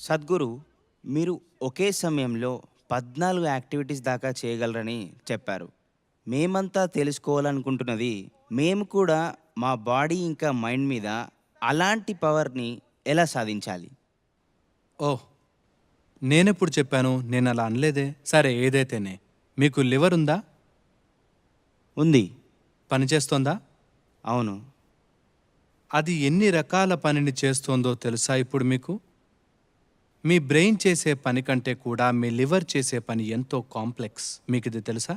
సద్గురు, మీరు ఒకే సమయంలో 14 యాక్టివిటీస్ దాకా చేయగలరని చెప్పారు. మేమంతా తెలుసుకోవాలనుకుంటున్నది, మేము కూడా మా బాడీ ఇంకా మైండ్ మీద అలాంటి పవర్‌ని ఎలా సాధించాలి? ఓహ్! నేనెప్పుడు చెప్పాను? నేనలా అనలేదే. సరే ఏదైతేనే. మీకు లివరుందా? ఉంది. పనిచేస్తోందా? అవును. అది ఎన్ని రకాల పనిని చేస్తోందో తెలుసా ఇప్పుడు మీకు? మీ బ్రెయిన్ చేసే పని కంటే కూడా మీ లివర్ చేసే పని ఎంతో కాంప్లెక్స్. మీకిది తెలుసా?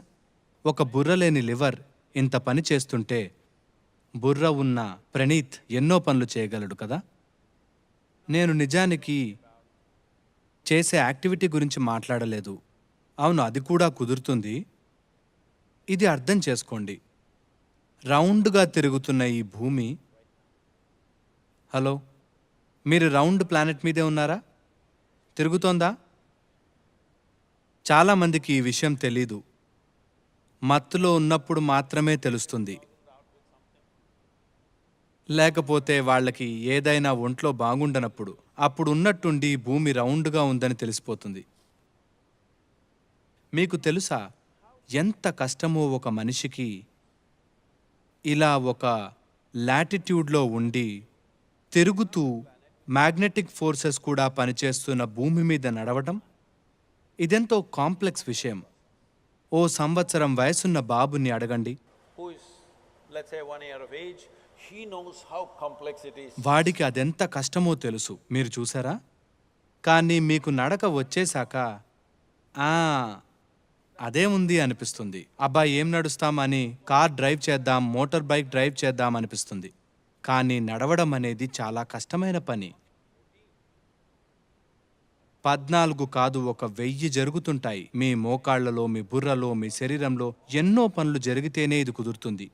ఒక బుర్ర లేని లివర్ ఇంత పని చేస్తుంటే, బుర్ర ఉన్న ప్రణీత్ ఎన్నో పనులు చేయగలడు కదా! నేను నిజానికి చేసే యాక్టివిటీ గురించి మాట్లాడలేదు. అవును, అది కూడా కుదురుతుంది. ఇది అర్థం చేసుకోండి. రౌండ్‌గా తిరుగుతున్న ఈ భూమి హలో! మీరు రౌండ్ ప్లానెట్ మీదే ఉన్నారా? తిరుగుతోందా? చాలామందికి ఈ విషయం తెలీదు. మత్తులో ఉన్నప్పుడు మాత్రమే తెలుస్తుంది. లేకపోతే వాళ్ళకి ఏదైనా ఒంట్లో బాగుండనప్పుడు, అప్పుడు ఉన్నట్టుండి భూమి రౌండ్‌గా ఉందని తెలిసిపోతుంది. మీకు తెలుసా ఎంత కష్టమో ఒక మనిషికి ఇలా ఒక లాటిట్యూడ్‌లో ఉండి తిరుగుతూ మ్యాగ్నెటిక్ ఫోర్సెస్ కూడా పనిచేస్తున్న భూమి మీద నడవడం? ఇదెంతో కాంప్లెక్స్ విషయం. ఓ సంవత్సరం వయసున్న బాబుని అడగండి. who is, let's say, 1 year of age, he knows how complex it is. వాడికి అదెంత కష్టమో తెలుసు. మీరు చూసారా? కానీ మీకు నడక వచ్చేశాక ఆ అదేముంది అనిపిస్తుంది. అబ్బా ఏం నడుస్తాం అని కార్ డ్రైవ్ చేద్దాం, మోటార్ బైక్ డ్రైవ్ చేద్దాం అనిపిస్తుంది. కానీ నడవడం అనేది చాలా కష్టమైన పని. 14 కాదు, ఒక 1000 జరుగుతుంటాయి. మీ మోకాళ్లలో, మీ బుర్రలో, మీ శరీరంలో ఎన్నో పనులు జరిగితేనే ఇది కుదురుతుంది.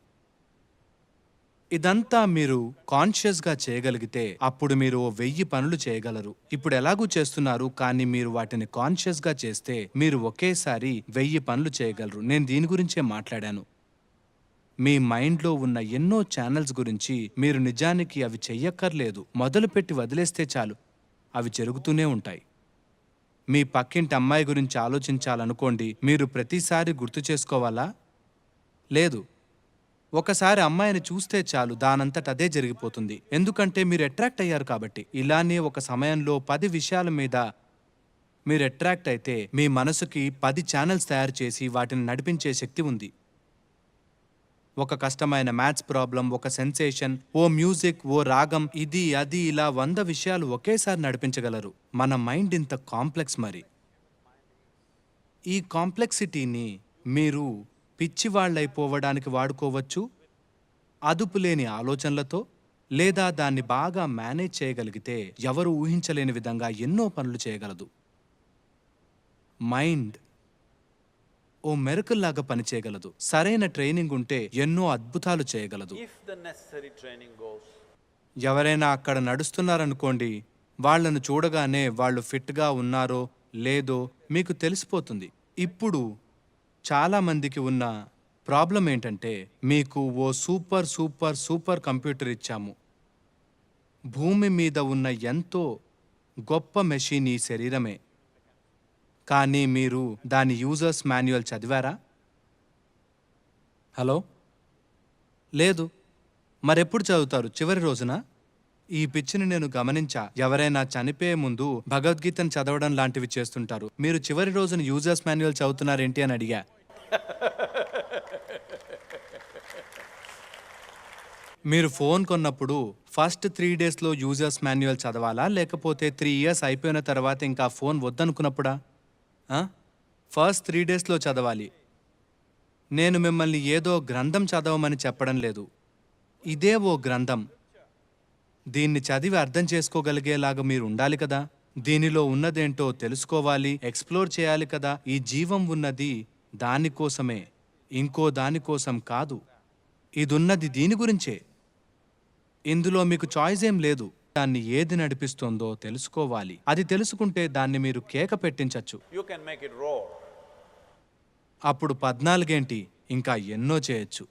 ఇదంతా మీరు కాన్షియస్గా చేయగలిగితే అప్పుడు మీరు ఓ 1000 పనులు చేయగలరు. ఇప్పుడు ఎలాగూ చేస్తున్నారు, కానీ మీరు వాటిని కాన్షియస్గా చేస్తే మీరు ఒకేసారి 1000 పనులు చేయగలరు. నేను దీని గురించే మాట్లాడాను. మీ మైండ్లో ఉన్న ఎన్నో ఛానల్స్ గురించి మీరు నిజానికి అవి చెయ్యక్కర్లేదు. మొదలుపెట్టి వదిలేస్తే చాలు, అవి జరుగుతూనే ఉంటాయి. మీ పక్కింటి అమ్మాయి గురించి ఆలోచించాలనుకోండి, మీరు ప్రతిసారి గుర్తు చేసుకోవాలా? లేదు. ఒకసారి అమ్మాయిని చూస్తే చాలు, దానంతట అదే జరిగిపోతుంది. ఎందుకంటే మీరు అట్రాక్ట్ అయ్యారు కాబట్టి. ఇలానే ఒక సమయంలో 10 విషయాల మీద మీరు అట్రాక్ట్ అయితే మీ మనసుకి 10 ఛానల్స్ తయారు చేసి వాటిని నడిపించే శక్తి ఉంది. ఒక కష్టమైన మ్యాథ్స్ ప్రాబ్లం, ఒక సెన్సేషన్, ఓ మ్యూజిక్, ఓ రాగం, ఇది అది ఇలా 100 విషయాలు ఒకేసారి నడిపించగలరు. మన మైండ్ ఇంత కాంప్లెక్స్ మరి. ఈ కాంప్లెక్సిటీని మీరు పిచ్చివాళ్ళైపోవడానికి వాడుకోవచ్చు, అదుపులేని ఆలోచనలతో, లేదా దాన్ని బాగా మేనేజ్ చేయగలిగితే ఎవరు ఊహించలేని విధంగా ఎన్నో పనులు చేయగలదు. మైండ్ ఓ మెరకల్లాగా పనిచేయగలదు. సరైన ట్రైనింగ్ ఉంటే ఎన్నో అద్భుతాలు చేయగలదు. If the necessary training goes, ఎవరైనా అక్కడ నడుస్తున్నారనుకోండి, వాళ్ళను చూడగానే వాళ్ళు ఫిట్గా ఉన్నారో లేదో మీకు తెలిసిపోతుంది. ఇప్పుడు చాలామందికి ఉన్న ప్రాబ్లం ఏంటంటే, మీకు ఓ సూపర్ సూపర్ సూపర్ కంప్యూటర్ ఇచ్చాము. భూమి మీద ఉన్న ఎంతో గొప్ప మెషిన్ ఈ శరీరమే. కానీ మీరు దాని యూజర్స్ మాన్యువల్ చదివారా? హలో? లేదు. మరెప్పుడు చదువుతారు? చివరి రోజున? ఈ పిచ్చిని నేను గమనించా. ఎవరైనా చనిపోయే ముందు భగవద్గీతను చదవడం లాంటివి చేస్తుంటారు. మీరు చివరి రోజున యూజర్స్ మాన్యువల్ చదువుతున్నారేంటి అని అడిగా. మీరు ఫోన్ కొన్నప్పుడు ఫస్ట్ 3 డేస్లో యూజర్స్ మాన్యువల్ చదవాలా, లేకపోతే 3 ఇయర్స్ అయిపోయిన తర్వాత ఇంకా ఫోన్ వద్దనుకున్నప్పుడా? ఫస్ట్ 3 డేస్లో చదవాలి. నేను మిమ్మల్ని ఏదో గ్రంథం చదవమని చెప్పడం లేదు. ఇదే ఓ గ్రంథం. దీన్ని చదివి అర్థం చేసుకోగలిగేలాగా మీరు ఉండాలి కదా. దీనిలో ఉన్నదేంటో తెలుసుకోవాలి, ఎక్స్ప్లోర్ చేయాలి కదా. ఈ జీవం ఉన్నది దానికోసమే, ఇంకో దానికోసం కాదు. ఇదున్నది దీని గురించే. ఇందులో మీకు చాయిస్ ఏం లేదు. దాన్ని ఏది నడిపిస్తోందో తెలుసుకోవాలి. అది తెలుసుకుంటే దాన్ని మీరు కేక పెట్టించచ్చు. you can make it roar. అప్పుడు 14 ఏంటి, ఇంకా ఎన్నో చేయొచ్చు.